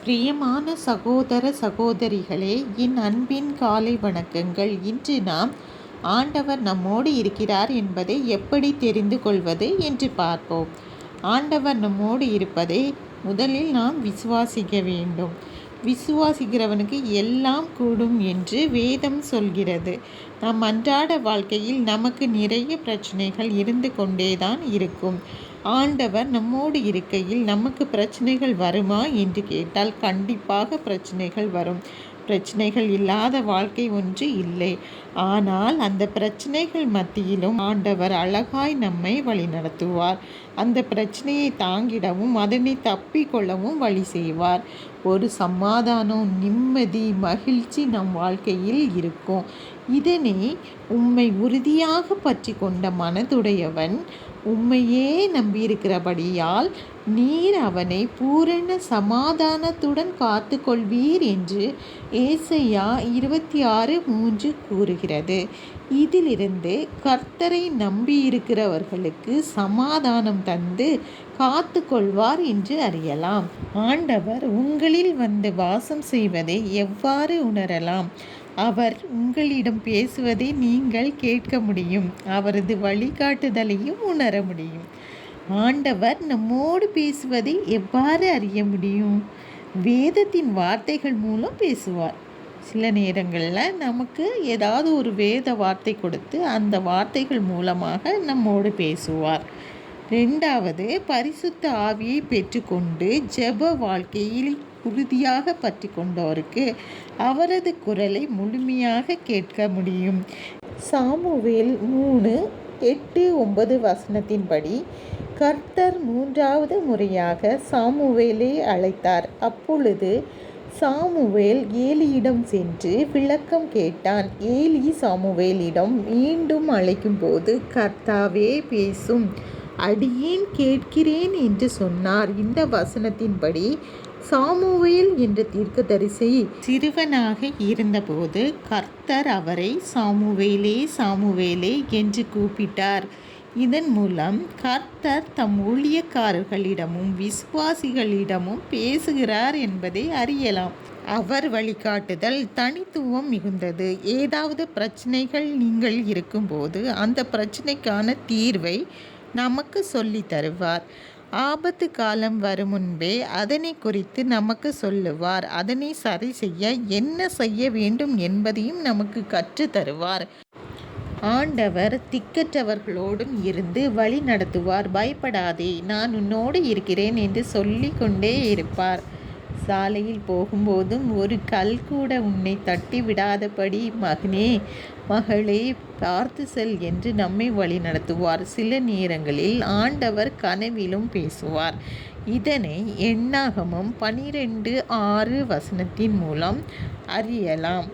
பிரியமான சகோதர சகோதரிகளே, என் அன்பின் காலை வணக்கங்கள். இன்று நாம் ஆண்டவர் நம்மோடு இருக்கிறார் என்பதை எப்படி தெரிந்து கொள்வது என்று பார்ப்போம். ஆண்டவர் நம்மோடு இருப்பதை முதலில் நாம் விசுவாசிக்க வேண்டும். விசுவாசிக்கிறவனுக்கு எல்லாம் கூடும் என்று வேதம் சொல்கிறது. நம் அன்றாட வாழ்க்கையில் நமக்கு நிறைய பிரச்சனைகள் இருந்து கொண்டேதான் இருக்கும். ஆண்டவர் நம்மோடு இருக்கையில் நமக்கு பிரச்சனைகள் வருமா என்று கேட்டால் கண்டிப்பாக பிரச்சனைகள் வரும். பிரச்சனைகள் இல்லாத வாழ்க்கை ஒன்று இல்லை. ஆனால் அந்த பிரச்சனைகள் மத்தியிலும் ஆண்டவர் அழகாய் நம்மை வழிநடத்துவார். அந்த பிரச்சனையை தாங்கிடவும் அதனை தப்பிக்கொள்ளவும் வழி செய்வார். ஒரு சமாதானம், நிம்மதி, மகிழ்ச்சி நம் வாழ்க்கையில் இருக்கும். இதனை உம்மை உறுதியாக பற்றி கொண்ட மனதுடையவன் உம்மையே நம்பியிருக்கிறபடியால் நீர் அவனை பூரண சமாதானத்துடன் காத்து கொள்வீர் என்று ஏசாயா 26:3 கூறுகிறது. இதிலிருந்து கர்த்தரை நம்பியிருக்கிறவர்களுக்கு சமாதானம் தந்து காத்து கொள்வார் என்று அறியலாம். ஆண்டவர் உங்களில் வந்து வாசம் செய்வதை எவ்வாறு உணரலாம்? அவர் உங்களிடம் பேசுவதை நீங்கள் கேட்க முடியும். அவரது வழிகாட்டுதலையும் உணர முடியும். ஆண்டவர் நம்மோடு பேசுவதை எவ்வாறு அறிய முடியும்? வேதத்தின் வார்த்தைகள் மூலம் பேசுவார். சில நேரங்களில் நமக்கு ஏதாவது ஒரு வேத வார்த்தை கொடுத்து அந்த வார்த்தைகள் மூலமாக நம்மோடு பேசுவார். 2வது, பரிசுத்த ஆவியை பெற்றுக்கொண்டு ஜெப வாழ்க்கையில் உறுதியாக பற்றி கொண்டோருக்கு அவரது குரலை முழுமையாக கேட்க முடியும். சாமுவேல் 3:8-9 வசனத்தின்படி கர்த்தர் 3வது முறையாக சாமுவேலை அழைத்தார். அப்பொழுது சாமுவேல் ஏலியிடம் சென்று விளக்கம் கேட்டான். ஏலி சாமுவேலிடம் மீண்டும் அழைக்கும்போது, கர்த்தாவே பேசும், அடியேன் கேட்கிறேன் என்று சொன்னார். இந்த வசனத்தின்படி சாமுவேல் என்ற தீர்க்கதரிசி சிறுவனாக இருந்தபோது கர்த்தர் அவரை சாமுவேலே சாமுவேலே என்று கூப்பிட்டார். இதன் மூலம் கர்த்தர் தம் ஊழியக்காரர்களிடமும் விசுவாசிகளிடமும் பேசுகிறார் என்பதை அறியலாம். அவர் வழிகாட்டுதல் தனித்துவம் மிகுந்தது. ஏதாவது பிரச்சனைகள் நீங்கள் இருக்கும்போது அந்த பிரச்சனைக்கான தீர்வை நமக்கு சொல்லி தருவார். ஆபத்து காலம் வரும் முன்பே அதனை குறித்து நமக்கு சொல்லுவார். அதனை சரி செய்ய என்ன செய்ய வேண்டும் என்பதையும் நமக்கு கற்று தருவார். ஆண்டவர் திக்கற்றவர்களோடும் இருந்து வழி நடத்துவார். பயப்படாதே, நான் உன்னோடு இருக்கிறேன் என்று சொல்லி கொண்டே இருப்பார். சாலையில் போகும்போதும் ஒரு கல் கூட உன்னை தட்டி விடாதபடி மகனே, மகளே, பார்த்து செல் என்று நம்மை வழி நடத்துவார். சில நேரங்களில் ஆண்டவர் கனவிலும் பேசுவார். இதனை எண்ணாகமம் 12:6 வசனத்தின் மூலம் அறியலாம்.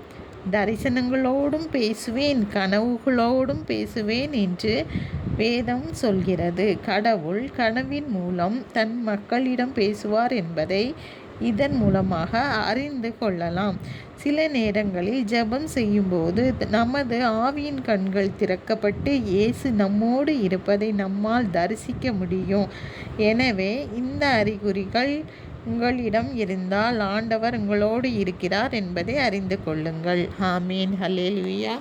தரிசனங்களோடும் பேசுவேன், கனவுகளோடும் பேசுவேன் என்று வேதம் சொல்கிறது. கடவுள் கனவின் மூலம் தன் மக்களிடம் பேசுவார் என்பதை இதன் மூலமாக அறிந்து கொள்ளலாம். சில நேரங்களில் ஜெபம் செய்யும்போது நமது ஆவியின் கண்கள் திறக்கப்பட்டு இயேசு நம்மோடு இருப்பதை நம்மால் தரிசிக்க முடியும். எனவே இந்த அறிகுறிகள் உங்களிடம் இருந்தால் ஆண்டவர் உங்களோடு இருக்கிறார் என்பதை அறிந்து கொள்ளுங்கள். ஆமேன். ஹல்லேலூயா.